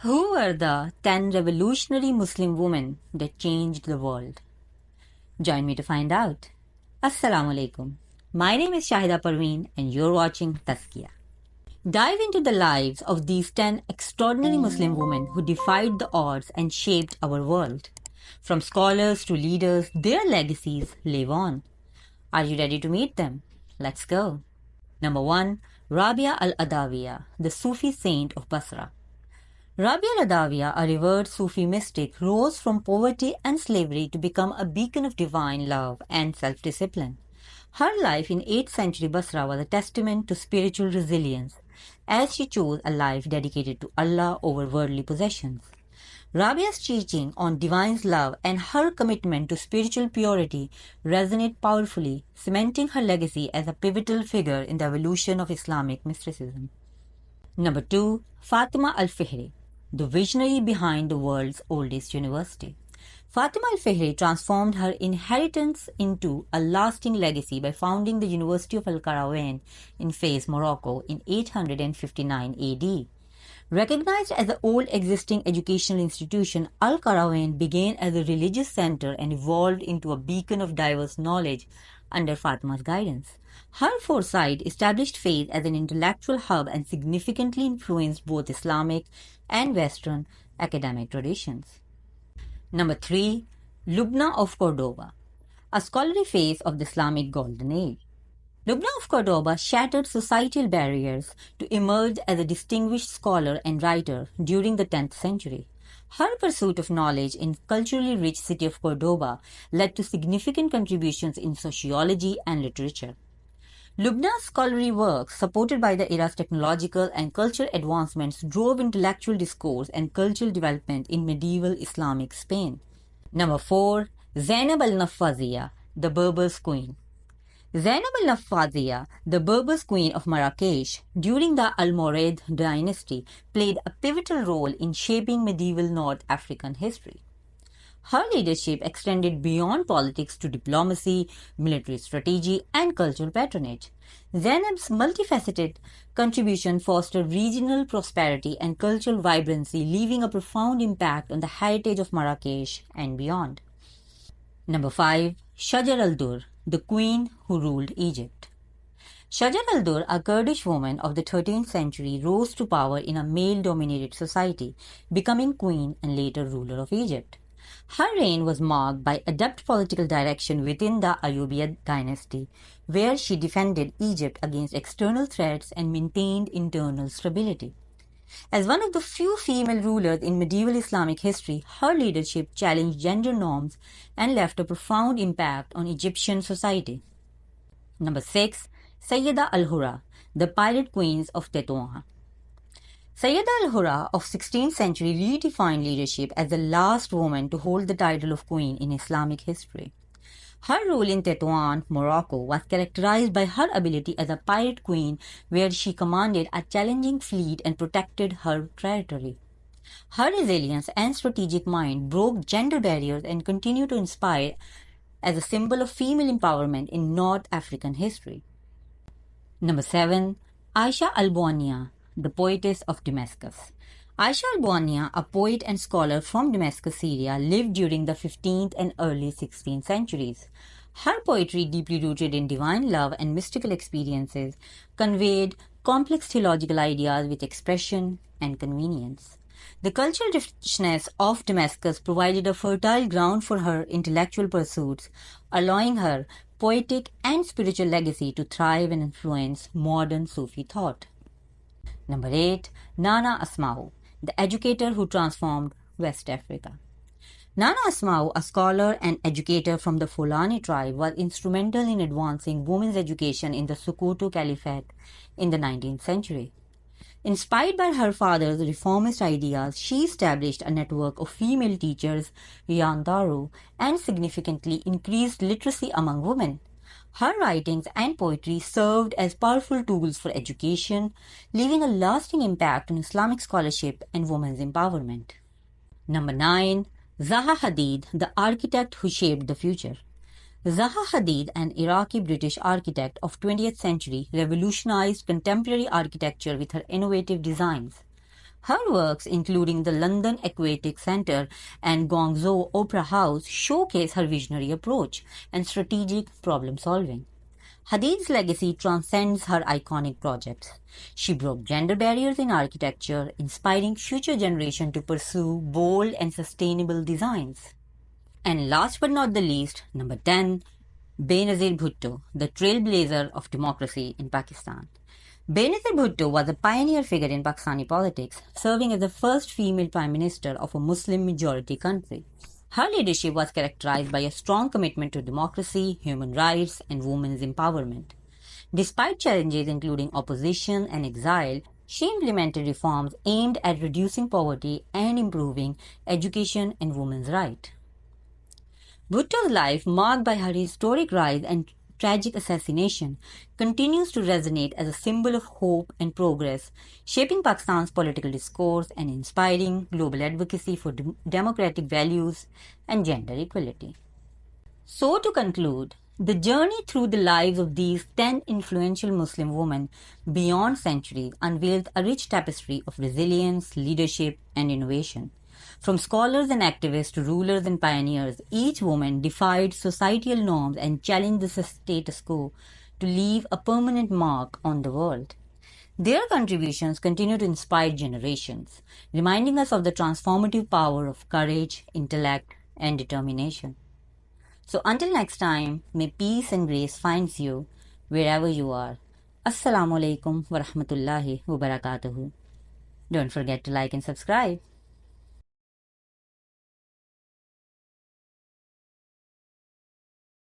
Who were the 10 revolutionary Muslim women that changed the world? Join me to find out. Assalamu alaikum. My name is Shahida Parveen and you're watching Tazkiyah. Dive into the lives of these 10 extraordinary Muslim women who defied the odds and shaped our world. From scholars to leaders, their legacies live on. Are you ready to meet them? Let's go. Number 1. Rabia al-Adawiyya, the Sufi saint of Basra. Rabia al-Adawiyya, a revered Sufi mystic, rose from poverty and slavery to become a beacon of divine love and self-discipline. Her life in 8th century Basra was a testament to spiritual resilience, as she chose a life dedicated to Allah over worldly possessions. Rabia's teaching on divine love and her commitment to spiritual purity resonate powerfully, cementing her legacy as a pivotal figure in the evolution of Islamic mysticism. Number 2. Fatima al-Fihri, the visionary behind the world's oldest university. Fatima al-Fihri transformed her inheritance into a lasting legacy by founding the University of Al-Qarawiyyin in Fez, Morocco in 859 AD. Recognized as the old existing educational institution, Al-Qarawiyyin began as a religious center and evolved into a beacon of diverse knowledge under Fatima's guidance. Her foresight established Fez as an intellectual hub and significantly influenced both Islamic and Western academic traditions. Number 3. Lubna of Cordoba, a scholarly face of the Islamic Golden Age. Lubna of Cordoba shattered societal barriers to emerge as a distinguished scholar and writer during the 10th century. Her pursuit of knowledge in culturally rich city of Cordoba led to significant contributions in sociology and literature. Lubna's scholarly work, supported by the era's technological and cultural advancements, drove intellectual discourse and cultural development in medieval Islamic Spain. Number 4. Zainab al-Nafaziyya, the Berbers' Queen. Zainab al-Nafaziyya, the Berbers' Queen of Marrakesh during the Almorid dynasty, played a pivotal role in shaping medieval North African history. Her leadership extended beyond politics to diplomacy, military strategy, and cultural patronage. Zainab's multifaceted contribution fostered regional prosperity and cultural vibrancy, leaving a profound impact on the heritage of Marrakesh and beyond. Number 5. Shajar al-Dur, the queen who ruled Egypt. Shajar al-Dur, a Kurdish woman of the 13th century, rose to power in a male-dominated society, becoming queen and later ruler of Egypt. Her reign was marked by adept political direction within the Ayyubid dynasty, where she defended Egypt against external threats and maintained internal stability. As one of the few female rulers in medieval Islamic history, her leadership challenged gender norms and left a profound impact on Egyptian society. Number 6. Sayyida al-Hurra, the pirate queens of Tetuan. Sayyida al-Hurra of 16th century redefined leadership as the last woman to hold the title of queen in Islamic history. Her rule in Tetuan, Morocco, was characterized by her ability as a pirate queen, where she commanded a challenging fleet and protected her territory. Her resilience and strategic mind broke gender barriers and continue to inspire as a symbol of female empowerment in North African history. Number 7. Aisha al-Buania, the poetess of Damascus. Aisha al-Buania, a poet and scholar from Damascus, Syria, lived during the 15th and early 16th centuries. Her poetry, deeply rooted in divine love and mystical experiences, conveyed complex theological ideas with expression and convenience. The cultural richness of Damascus provided a fertile ground for her intellectual pursuits, allowing her poetic and spiritual legacy to thrive and influence modern Sufi thought. Number 8. Nana Asma'u, the educator who transformed West Africa. Nana Asma'u, a scholar and educator from the Fulani tribe, was instrumental in advancing women's education in the Sokoto Caliphate in the 19th century. Inspired by her father's reformist ideas, she established a network of female teachers, Yandaru, and significantly increased literacy among women. Her writings and poetry served as powerful tools for education, leaving a lasting impact on Islamic scholarship and women's empowerment. Number 9. Zaha Hadid, the architect who shaped the future. Zaha Hadid, an Iraqi-British architect of 20th century, revolutionized contemporary architecture with her innovative designs. Her works, including the London Aquatic Centre and Guangzhou Opera House, showcase her visionary approach and strategic problem solving. Hadid's legacy transcends her iconic projects. She broke gender barriers in architecture, inspiring future generations to pursue bold and sustainable designs. And last but not the least, number 10, Benazir Bhutto, the trailblazer of democracy in Pakistan. Benazir Bhutto was a pioneer figure in Pakistani politics, serving as the first female prime minister of a Muslim majority country. Her leadership was characterized by a strong commitment to democracy, human rights, and women's empowerment. Despite challenges including opposition and exile, she implemented reforms aimed at reducing poverty and improving education and women's rights. Bhutto's life, marked by her historic rise and tragic assassination, continues to resonate as a symbol of hope and progress, shaping Pakistan's political discourse and inspiring global advocacy for democratic values and gender equality. So, to conclude, the journey through the lives of these 10 influential Muslim women beyond centuries unveils a rich tapestry of resilience, leadership, and innovation. From scholars and activists to rulers and pioneers, each woman defied societal norms and challenged the status quo to leave a permanent mark on the world. Their contributions continue to inspire generations, reminding us of the transformative power of courage, intellect, and determination. So until next time, may peace and grace finds you wherever you are. Assalamu alaikum wa rahmatullahi wa barakatuhu. Don't forget to like and subscribe.